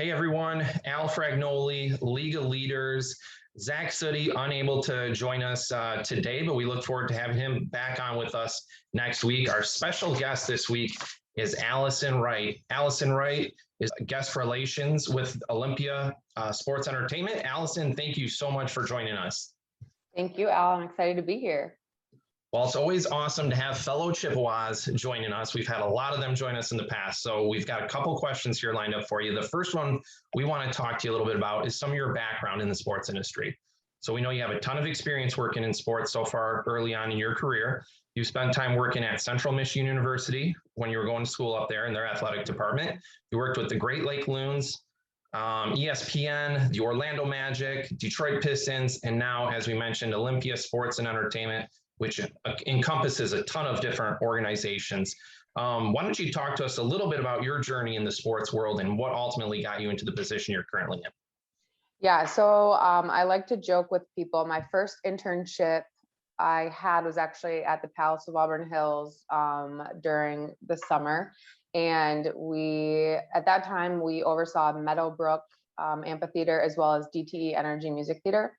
Hey everyone, Al Fragnoli, League of Leaders, Zach Sooty unable to join us today, but we look forward to having him back on with us next week. Our special guest this week is Alison Wright. Alison Wright is guest relations with Olympia Sports Entertainment. Alison, thank you so much for joining us. Thank you, Al. I'm excited to be here. Well, it's always awesome to have fellow Chippewas joining us. We've had a lot of them join us in the past. So we've got a couple questions here lined up for you. The first one we want to talk to you a little bit about is some of your background in the sports industry. So we know you have a ton of experience working in sports so far early on in your career. You spent time working at Central Michigan University when you were going to school up there in their athletic department. You worked with the Great Lake Loons, ESPN, the Orlando Magic, Detroit Pistons, and now, as we mentioned, Olympia Sports and Entertainment, which encompasses a ton of different organizations. Why don't you talk to us a little bit about your journey in the sports world and what ultimately got you into the position you're currently in? Yeah, so I like to joke with people. My first internship I had was actually at the Palace of Auburn Hills during the summer. And at that time, we oversaw Meadowbrook Amphitheater as well as DTE Energy Music Theater.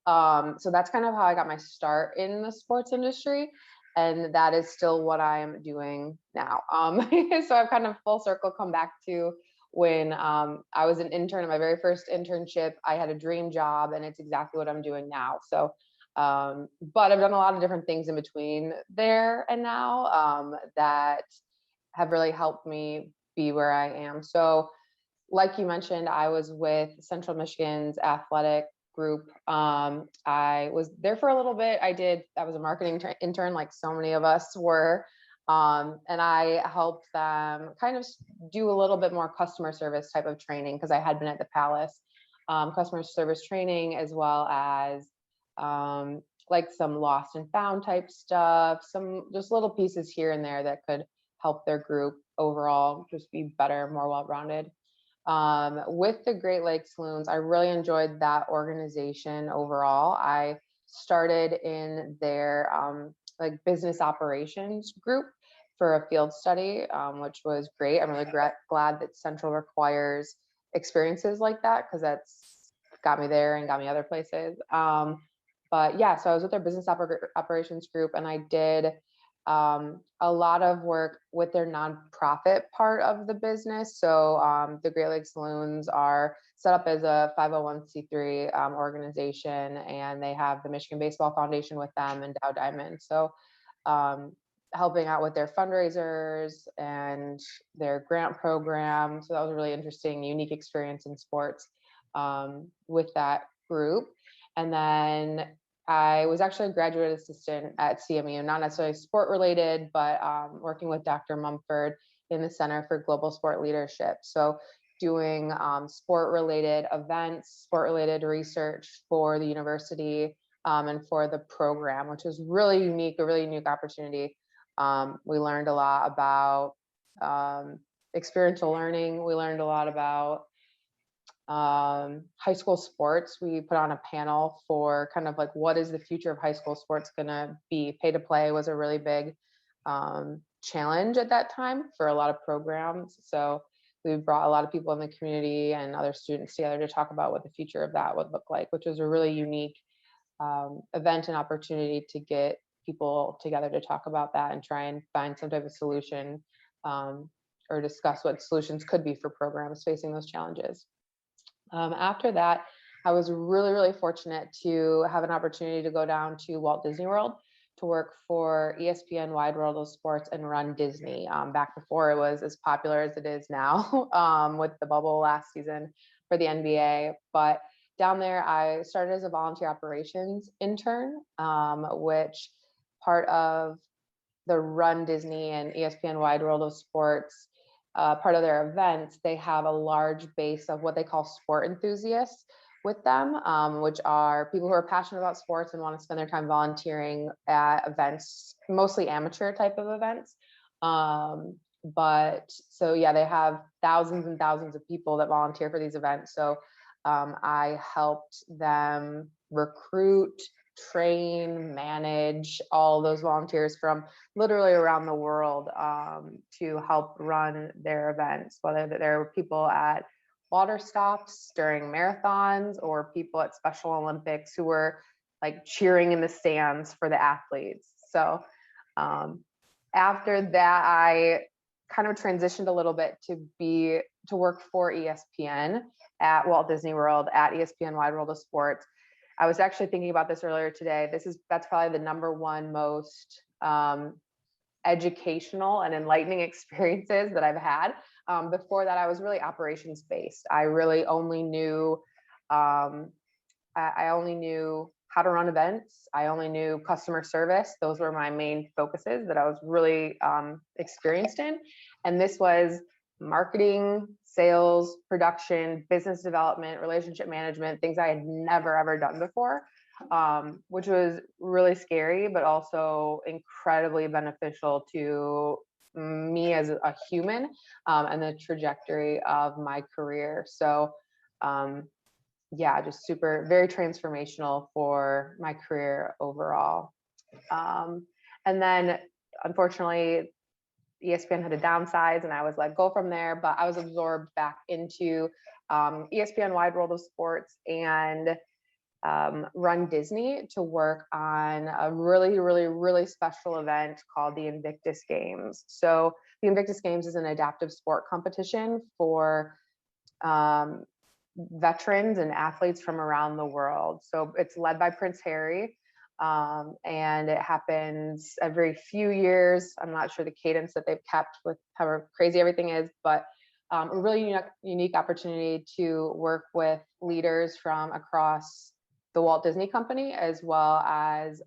So that's kind of how I got my start in the sports industry. And that is still what I'm doing now. So I've kind of full circle come back to when I was an intern in my very first internship. I had a dream job and it's exactly what I'm doing now. So, but I've done a lot of different things in between there and now that have really helped me be where I am. So like you mentioned, I was with Central Michigan's athletic group. I was there for a little bit. I was a marketing intern, like so many of us were. And I helped them kind of do a little bit more customer service type of training because I had been at the Palace, customer service training, as well as like some lost and found type stuff, some just little pieces here and there that could help their group overall just be better, more well-rounded. With the Great Lakes Loons, I really enjoyed that organization overall. I started in their like business operations group for a field study, which was great. I'm really glad that Central requires experiences like that because that's got me there and got me other places. But yeah, so I was with their business operations group, and I did a lot of work with their nonprofit part of the business. So the Great Lakes Loons are set up as a 501c3 organization, and they have the Michigan Baseball Foundation with them and Dow Diamond. So helping out with their fundraisers and their grant program. So that was a really interesting, unique experience in sports with that group. And then I was actually a graduate assistant at CMU, not necessarily sport related, but working with Dr. Mumford in the Center for Global Sport Leadership. So doing sport related events, sport related research for the university and for the program, which was really unique, a really unique opportunity. We learned a lot about experiential learning. We learned a lot about high school sports. We put on a panel for kind of like what is the future of high school sports going to be. Pay to play was a really big challenge at that time for a lot of programs. So we brought a lot of people in the community and other students together to talk about what the future of that would look like, which was a really unique event and opportunity to get people together to talk about that and try and find some type of solution or discuss what solutions could be for programs facing those challenges. After that, I was really, really fortunate to have an opportunity to go down to Walt Disney World to work for ESPN Wide World of Sports and run Disney back before it was as popular as it is now with the bubble last season for the NBA. But down there, I started as a volunteer operations intern, which part of the Run Disney and ESPN Wide World of Sports, part of their events, they have a large base of what they call sport enthusiasts with them, which are people who are passionate about sports and want to spend their time volunteering at events, mostly amateur type of events. But so yeah, they have thousands and thousands of people that volunteer for these events. So I helped them recruit, train, manage all those volunteers from literally around the world to help run their events, whether there were people at water stops during marathons, or people at Special Olympics who were like cheering in the stands for the athletes. So after that, I kind of transitioned a little bit to work for ESPN at Walt Disney World, at ESPN Wide World of Sports. I was actually thinking about this earlier today. That's probably the number one most educational and enlightening experiences that I've had. Before that, I was really operations based. I really only knew I only knew how to run events. I only knew customer service. Those were my main focuses that I was really experienced in. And this was marketing, sales, production, business development, relationship management, things I had never, ever done before, which was really scary, but also incredibly beneficial to me as a human, and the trajectory of my career. So, yeah, just very transformational for my career overall. And then unfortunately, ESPN had to downsize and I was let go from there, but I was absorbed back into ESPN Wide World of Sports and Run Disney to work on a really, really, really special event called the Invictus Games. So the Invictus Games is an adaptive sport competition for veterans and athletes from around the world. So it's led by Prince Harry, and it happens every few years. I'm not sure the cadence that they've kept with how crazy everything is, but a really unique opportunity to work with leaders from across the Walt Disney Company, as well as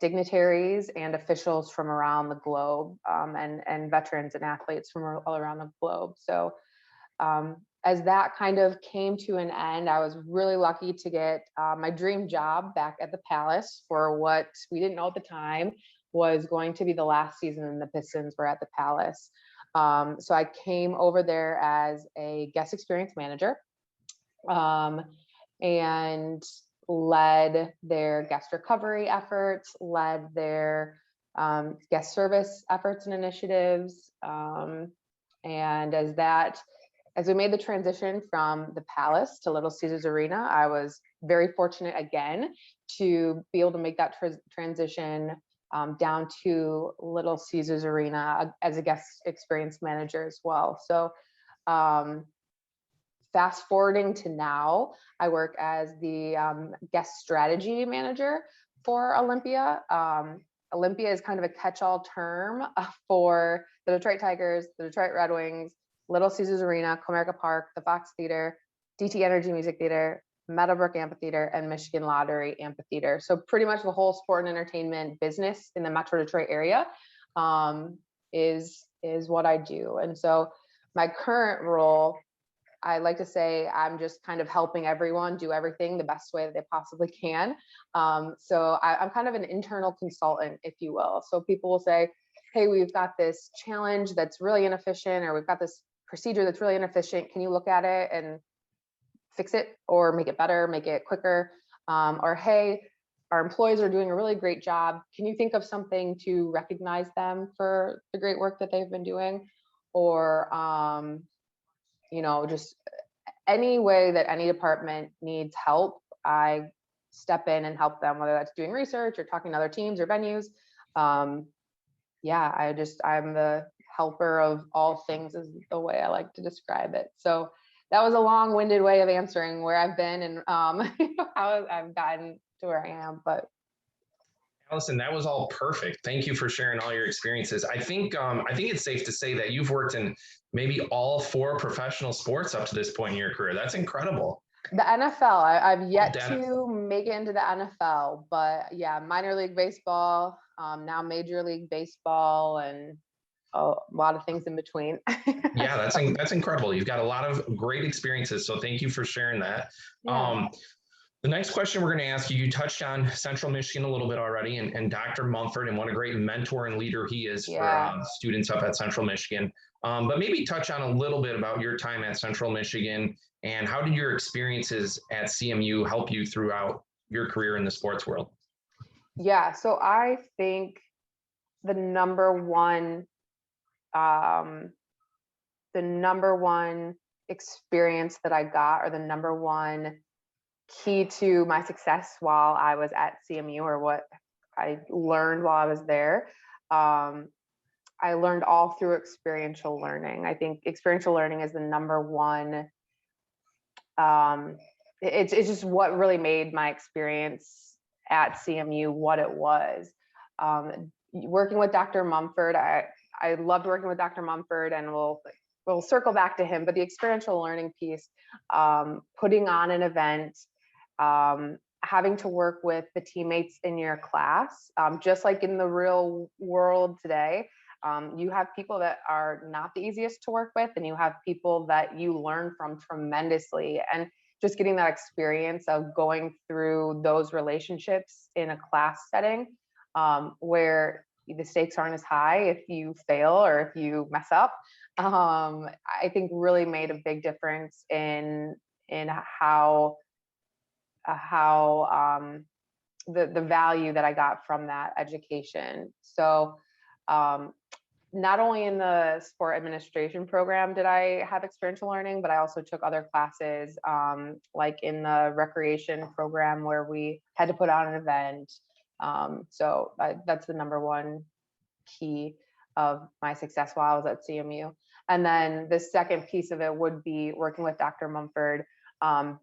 dignitaries and officials from around the globe, and veterans and athletes from all around the globe. So as that kind of came to an end, I was really lucky to get my dream job back at the Palace for what we didn't know at the time was going to be the last season the Pistons were at the Palace. So I came over there as a guest experience manager, and led their guest recovery efforts, led their guest service efforts and initiatives. And as we made the transition from the Palace to Little Caesars Arena, I was very fortunate again to be able to make that transition down to Little Caesars Arena as a guest experience manager as well. So fast forwarding to now, I work as the guest strategy manager for Olympia. Olympia is kind of a catch-all term for the Detroit Tigers, the Detroit Red Wings, Little Caesars Arena, Comerica Park, the Fox Theater, DT Energy Music Theater, Meadowbrook Amphitheater, and Michigan Lottery Amphitheater. So pretty much the whole sport and entertainment business in the Metro Detroit area is what I do. And so my current role, I like to say I'm just kind of helping everyone do everything the best way that they possibly can. So I'm kind of an internal consultant, if you will. So people will say, hey, we've got this challenge that's really inefficient, or we've got this procedure that's really inefficient. Can you look at it and fix it or make it better, make it quicker? Or, hey, our employees are doing a really great job. Can you think of something to recognize them for the great work that they've been doing? Or, just any way that any department needs help, I step in and help them, whether that's doing research or talking to other teams or venues. I'm the helper of all things is the way I like to describe it. So that was a long-winded way of answering where I've been and how I've gotten to where I am. But Alison, that was all perfect. Thank you for sharing all your experiences. I think it's safe to say that you've worked in maybe all 4 professional sports up to this point in your career. That's incredible. The NFL, I've yet to make it into the NFL, but yeah, minor league baseball, now Major League Baseball, and a lot of things in between. Yeah, that's incredible. You've got a lot of great experiences, so thank you for sharing that. Yeah. The next question we're going to ask you, you touched on Central Michigan a little bit already, and Dr. Mumford, and what a great mentor and leader he is for students up at Central Michigan. But maybe touch on a little bit about your time at Central Michigan, and how did your experiences at CMU help you throughout your career in the sports world? Yeah, so I think the number one experience that I got, or the number one key to my success while I was at CMU, or what I learned while I was there, I learned all through experiential learning. I think experiential learning is the number one. It's just what really made my experience at CMU what it was. Working with Dr. Mumford, I loved working with Dr. Mumford, and we'll circle back to him. But the experiential learning piece, putting on an event, having to work with the teammates in your class, just like in the real world today. You have people that are not the easiest to work with, and you have people that you learn from tremendously. And just getting that experience of going through those relationships in a class setting, where the stakes aren't as high if you fail or if you mess up, I think really made a big difference in how the value that I got from that education. So not only in the sport administration program did I have experiential learning, but I also took other classes, like in the recreation program, where we had to put on an event. So that's the number one key of my success while I was at CMU. And then the second piece of it would be working with Dr. Mumford,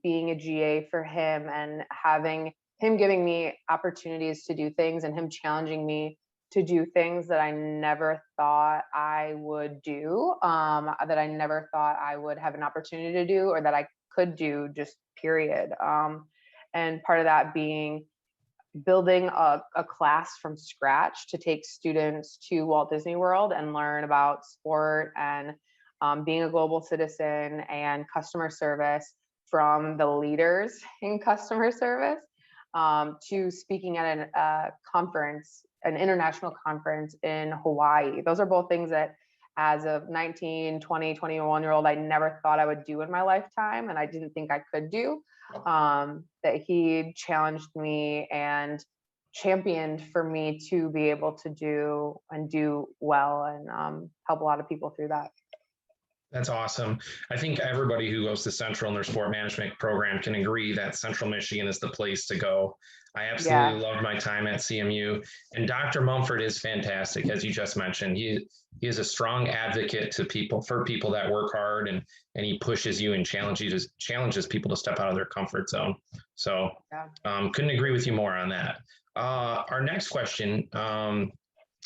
being a GA for him, and having him giving me opportunities to do things, and him challenging me to do things that I never thought I would do, that I never thought I would have an opportunity to do, or that I could do, just period. And part of that being building a class from scratch to take students to Walt Disney World and learn about sport and being a global citizen and customer service, from the leaders in customer service, to speaking at a conference, an international conference in Hawaii. Those are both things that, as a 19, 20, 21-year-old, I never thought I would do in my lifetime, and I didn't think I could do. That he challenged me and championed for me to be able to do and do well, and help a lot of people through that. That's awesome. I think everybody who goes to Central in their sport management program can agree that Central Michigan is the place to go. I absolutely loved my time at CMU, and Dr. Mumford is fantastic, as you just mentioned. He is a strong advocate to people, for people that work hard, and he pushes you and challenges people to step out of their comfort zone. So couldn't agree with you more on that. Our next question.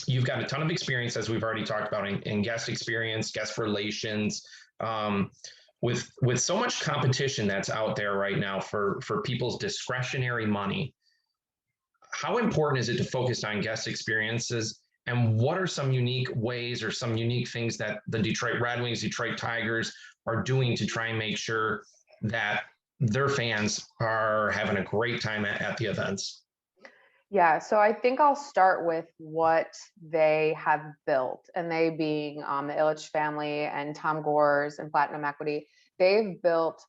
You've got a ton of experience, as we've already talked about, in guest experience, guest relations, with so much competition that's out there right now for people's discretionary money. How important is it to focus on guest experiences, and what are some unique ways or some unique things that the Detroit Red Wings, Detroit Tigers are doing to try and make sure that their fans are having a great time at the events? Yeah, so I think I'll start with what they have built, and they being the Ilitch family and Tom Gores and Platinum Equity. They've built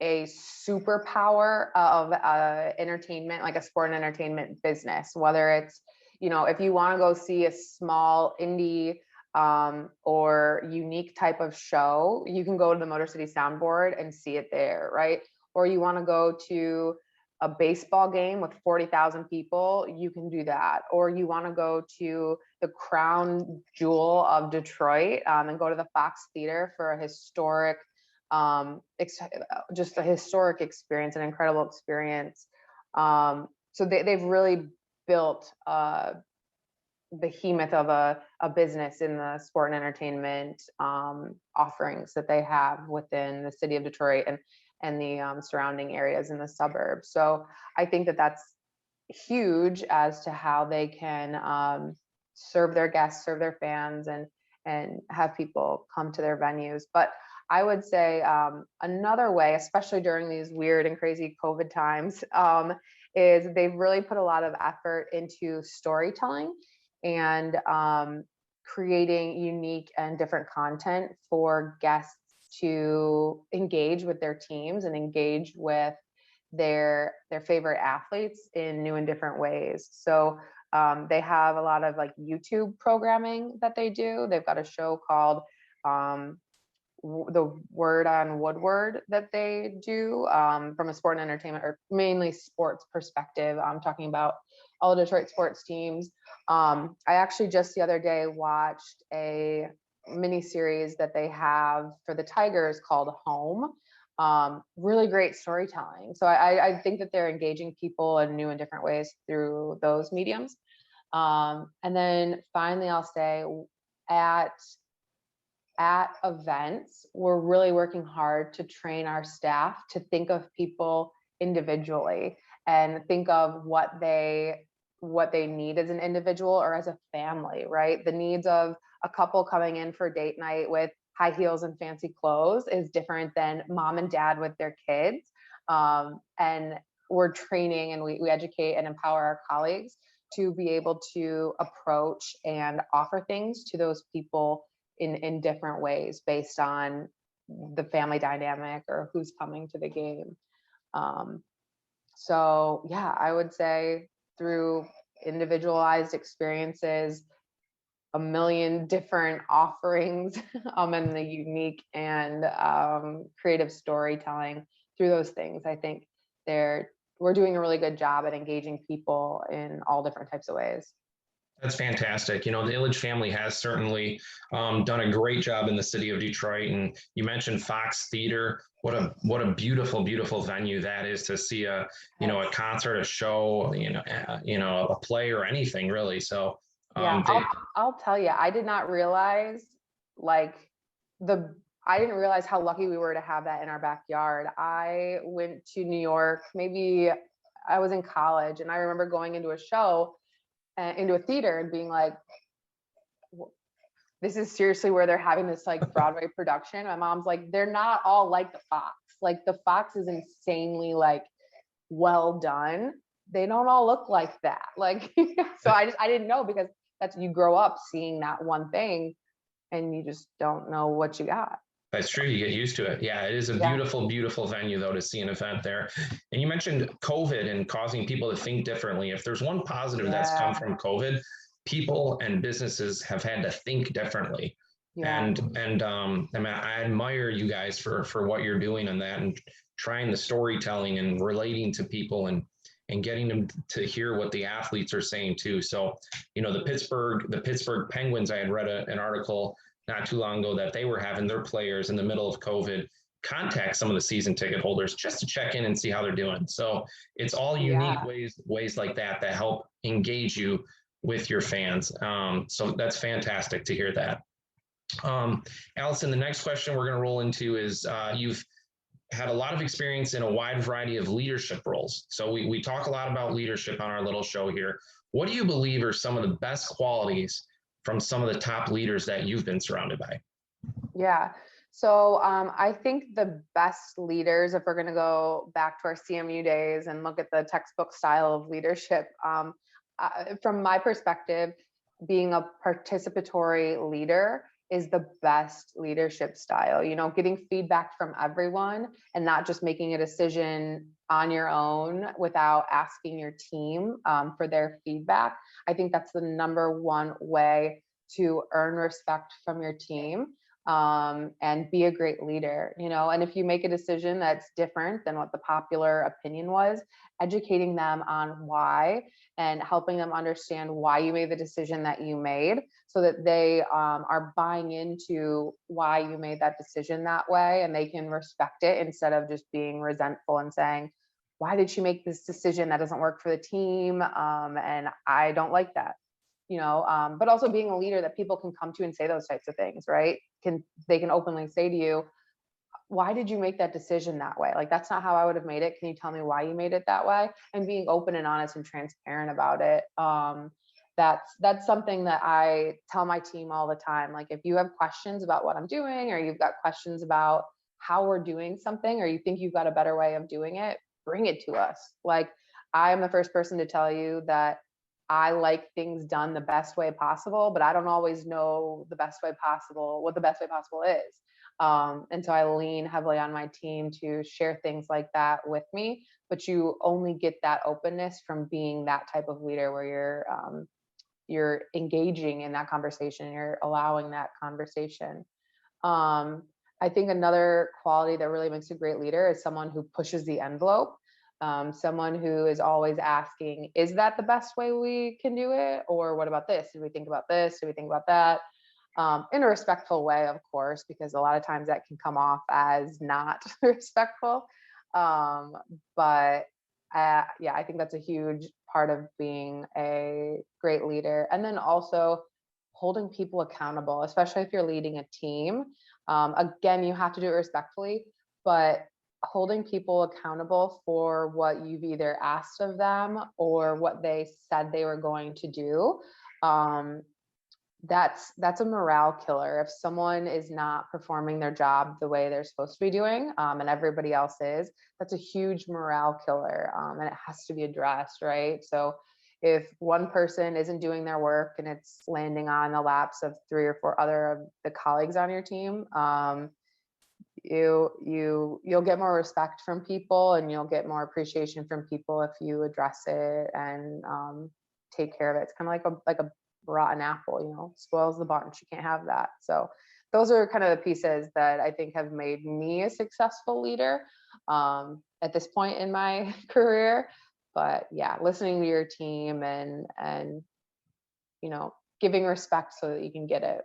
a superpower of entertainment, like a sport and entertainment business, whether it's, if you want to go see a small indie or unique type of show, you can go to the Motor City Soundboard and see it there, right? Or you want to go to a baseball game with 40,000 people, you can do that. Or you want to go to the crown jewel of Detroit, and go to the Fox Theater for a historic, just a historic experience, an incredible experience. So they've really built a behemoth of a business in the sport and entertainment offerings that they have within the city of Detroit and the surrounding areas in the suburbs. So I think that that's huge as to how they can serve their guests, serve their fans, and have people come to their venues. But I would say another way, especially during these weird and crazy COVID times, is they've really put a lot of effort into storytelling and creating unique and different content for guests to engage with their teams and engage with their favorite athletes in new and different ways. So they have a lot of like YouTube programming that they do. They've got a show called the Word on Woodward that they do from a sport and entertainment, or mainly sports perspective. I'm talking about all the Detroit sports teams. I actually just the other day watched a mini series that they have for the Tigers called Home. Really great storytelling. So I think that they're engaging people in new and different ways through those mediums. And then finally, I'll say at events, we're really working hard to train our staff to think of people individually and think of what they need as an individual or as a family, right? The needs of a couple coming in for date night with high heels and fancy clothes is different than mom and dad with their kids. And we're training and we educate and empower our colleagues to be able to approach and offer things to those people in different ways based on the family dynamic or who's coming to the game. So yeah, I would say through individualized experiences, a million different offerings, and the unique and creative storytelling through those things, I think we're doing a really good job at engaging people in all different types of ways. That's fantastic. You know, the Illich family has certainly done a great job in the city of Detroit. And you mentioned Fox Theater. What a beautiful, beautiful venue that is to see a concert, a show, a play or anything really. So yeah, I'll tell you, I did not realize I didn't realize how lucky we were to have that in our backyard. I went to New York, maybe I was in college, and I remember going into a show, into a theater, and being like, this is seriously where they're having this like Broadway production. My mom's like, they're not all like the Fox. Like the Fox is insanely like well done. They don't all look like that. Like, so I didn't know, because you grow up seeing that one thing and you just don't know what you got. That's true. You get used to it. Yeah, it is a beautiful, beautiful venue, though, to see an event there. And you mentioned COVID and causing people to think differently. If there's one positive that's come from COVID, people and businesses have had to think differently. And I mean, I admire you guys for what you're doing on that, and trying the storytelling and relating to people and getting them to hear what the athletes are saying too. So, the Pittsburgh Penguins, I had read an article not too long ago that they were having their players in the middle of COVID contact some of the season ticket holders just to check in and see how they're doing. So it's all unique ways like that help engage you with your fans. So that's fantastic to hear that. Alison, the next question we're going to roll into is you've had a lot of experience in a wide variety of leadership roles. So we talk a lot about leadership on our little show here. What do you believe are some of the best qualities from some of the top leaders that you've been surrounded by? Yeah. So I think the best leaders, if we're going to go back to our CMU days and look at the textbook style of leadership, from my perspective, being a participatory leader is the best leadership style. Getting feedback from everyone and not just making a decision on your own without asking your team for their feedback. I think that's the number one way to earn respect from your team and be a great leader. And if you make a decision that's different than what the popular opinion was, educating them on why and helping them understand why you made the decision that you made, so that they are buying into why you made that decision that way, and they can respect it instead of just being resentful and saying, why did you make this decision that doesn't work for the team? And I don't like that. But also being a leader that people can come to and say those types of things, right? They can openly say to you, why did you make that decision that way? Like, that's not how I would have made it. Can you tell me why you made it that way? And being open and honest and transparent about it. That's something that I tell my team all the time. Like, if you have questions about what I'm doing, or you've got questions about how we're doing something, or you think you've got a better way of doing it, bring it to us. Like, I am the first person to tell you that I like things done the best way possible, but I don't always know what the best way possible is. And so I lean heavily on my team to share things like that with me, but you only get that openness from being that type of leader where you're engaging in that conversation, you're allowing that conversation. I think another quality that really makes a great leader is someone who pushes the envelope. Someone who is always asking, is that the best way we can do it? Or what about this? Did we think about this? Did we think about that? In a respectful way, of course, because a lot of times that can come off as not respectful. Um, but yeah, I think that's a huge part of being a great leader. And then also holding people accountable, especially if you're leading a team. Again, you have to do it respectfully, but holding people accountable for what you've either asked of them or what they said they were going to do. That's a morale killer. If someone is not performing their job the way they're supposed to be doing, and everybody else is, that's a huge morale killer, and it has to be addressed, right? So if one person isn't doing their work and it's landing on the laps of 3 or 4 other of the colleagues on your team, you'll get more respect from people, and you'll get more appreciation from people if you address it and take care of it. It's kind of like a rotten apple, spoils the bunch. You can't have that. So those are kind of the pieces that I think have made me a successful leader at this point in my career. But yeah, listening to your team and giving respect so that you can get it.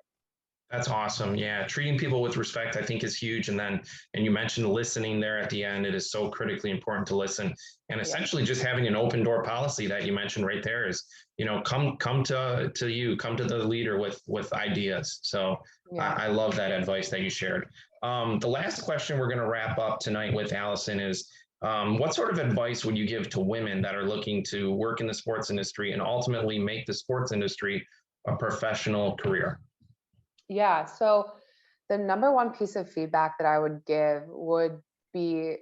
That's awesome. Yeah. Treating people with respect, I think, is huge. And you mentioned listening there at the end. It is so critically important to listen. And essentially just having an open door policy that you mentioned right there is, come to the leader with ideas. So I love that advice that you shared. The last question we're going to wrap up tonight with, Alison, is what sort of advice would you give to women that are looking to work in the sports industry and ultimately make the sports industry a professional career? Yeah. So the number one piece of feedback that I would give would be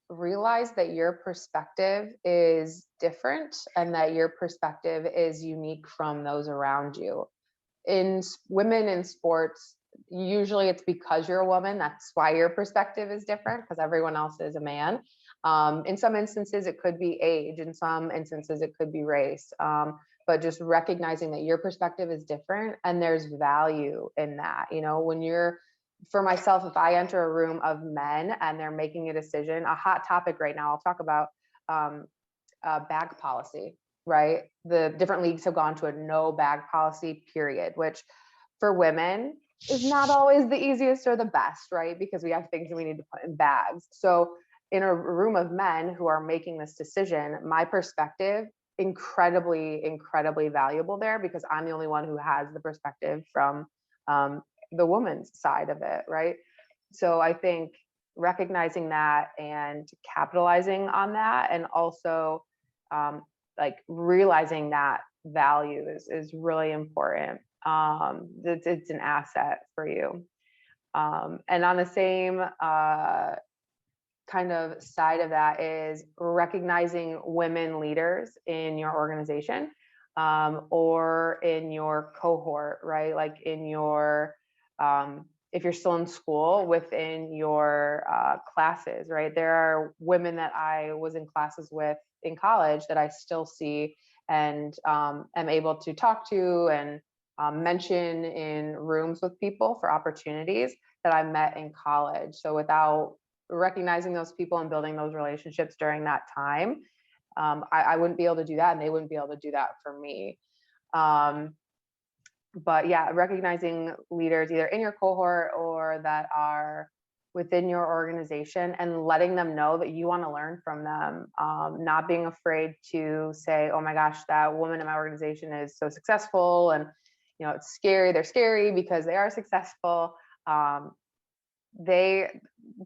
realize that your perspective is different and that your perspective is unique from those around you. Women in sports, usually it's because you're a woman. That's why your perspective is different, because everyone else is a man. In some instances, it could be age. In some instances, it could be race. But just recognizing that your perspective is different and there's value in that. For myself, if I enter a room of men and they're making a decision, a hot topic right now, I'll talk about bag policy, right? The different leagues have gone to a no bag policy, period, which for women is not always the easiest or the best, right? Because we have things that we need to put in bags. So in a room of men who are making this decision, my perspective incredibly valuable there, because I'm the only one who has the perspective from the woman's side of it, right? So I think recognizing that and capitalizing on that, and also realizing that value is really important. It's an asset for you. And on the same kind of side of that is recognizing women leaders in your organization, or in your cohort, right? Like in your, if you're still in school, within your classes, right? There are women that I was in classes with in college that I still see and am able to talk to and mention in rooms with people for opportunities that I met in college. So without recognizing those people and building those relationships during that time, I wouldn't be able to do that, and they wouldn't be able to do that for me. But yeah, recognizing leaders either in your cohort or that are within your organization and letting them know that you want to learn from them. Not being afraid to say, oh my gosh, that woman in my organization is so successful, and it's scary. They're scary because they are successful.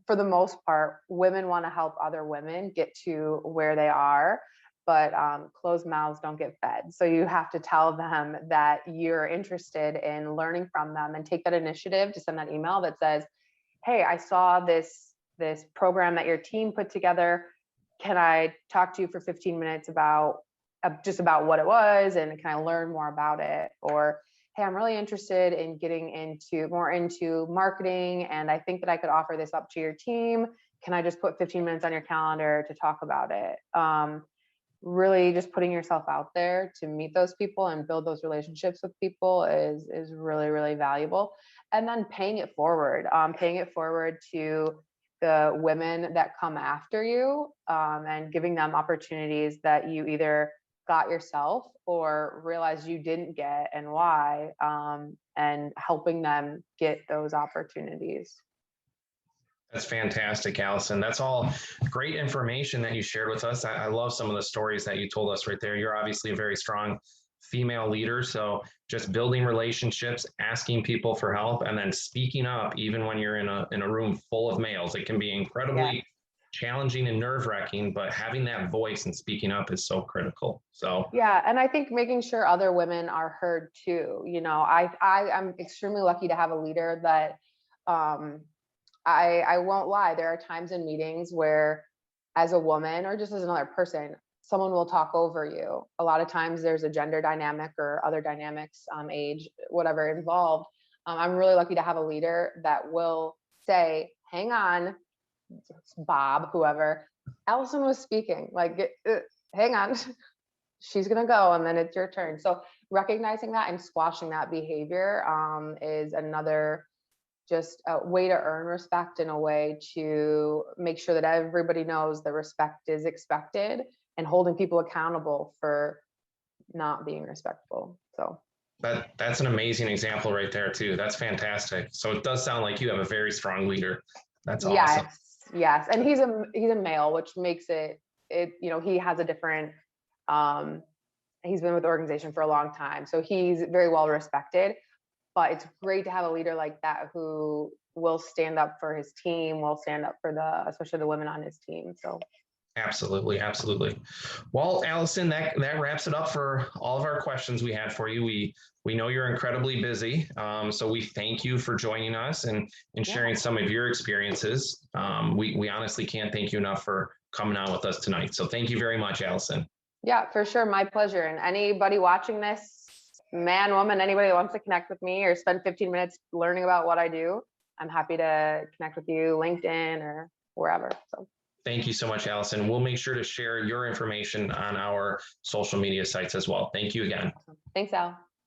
For the most part, women want to help other women get to where they are, but closed mouths don't get fed. So you have to tell them that you're interested in learning from them, and take that initiative to send that email that says, hey, I saw this program that your team put together. Can I talk to you for 15 minutes about just about what it was, and can I learn more about it? Or hey, I'm really interested in getting more into marketing, and I think that I could offer this up to your team. Can I just put 15 minutes on your calendar to talk about it? really just putting yourself out there to meet those people and build those relationships with people is really, really valuable. And then paying it forward to the women that come after you, and giving them opportunities that you either got yourself or realized you didn't get and why, and helping them get those opportunities. That's fantastic, Allison. That's all great information that you shared with us. I love some of the stories that you told us right there. You're obviously a very strong female leader. So just building relationships, asking people for help, and then speaking up, even when you're in a room full of males, it can be Yeah. incredibly challenging and nerve-wracking, but having that voice and speaking up is so critical. So Yeah, and I think making sure other women are heard too. I am extremely lucky to have a leader that, um, I won't lie. There are times in meetings where, as a woman or just as another person, someone will talk over you. A lot of times there's a gender dynamic or other dynamics, age, whatever involved. I'm really lucky to have a leader that will say, "Hang on, Bob, whoever, Allison was speaking. Like, hang on." She's gonna go and then it's your turn. So recognizing that and squashing that behavior, is another just a way to earn respect, in a way to make sure that everybody knows the respect is expected, and holding people accountable for not being respectful. So that's an amazing example right there too. That's fantastic. So it does sound like you have a very strong leader. That's awesome. yes, yes. And he's a male, which makes he has a different, um he's been with the organization for a long time. So he's very well respected. But it's great to have a leader like that who will stand up for his team, will stand up for especially the women on his team. So Absolutely, absolutely. Well, Allison, that wraps it up for all of our questions we had for you. We know you're incredibly busy, so we thank you for joining us and sharing yeah. some of your experiences. We honestly can't thank you enough for coming on with us tonight. So thank you very much, Allison. Yeah, for sure. My pleasure. And anybody watching this, man, woman, anybody that wants to connect with me or spend 15 minutes learning about what I do, I'm happy to connect with you, LinkedIn or wherever. So Thank you so much, Allison. We'll make sure to share your information on our social media sites as well. Thank you again. thanks, Al.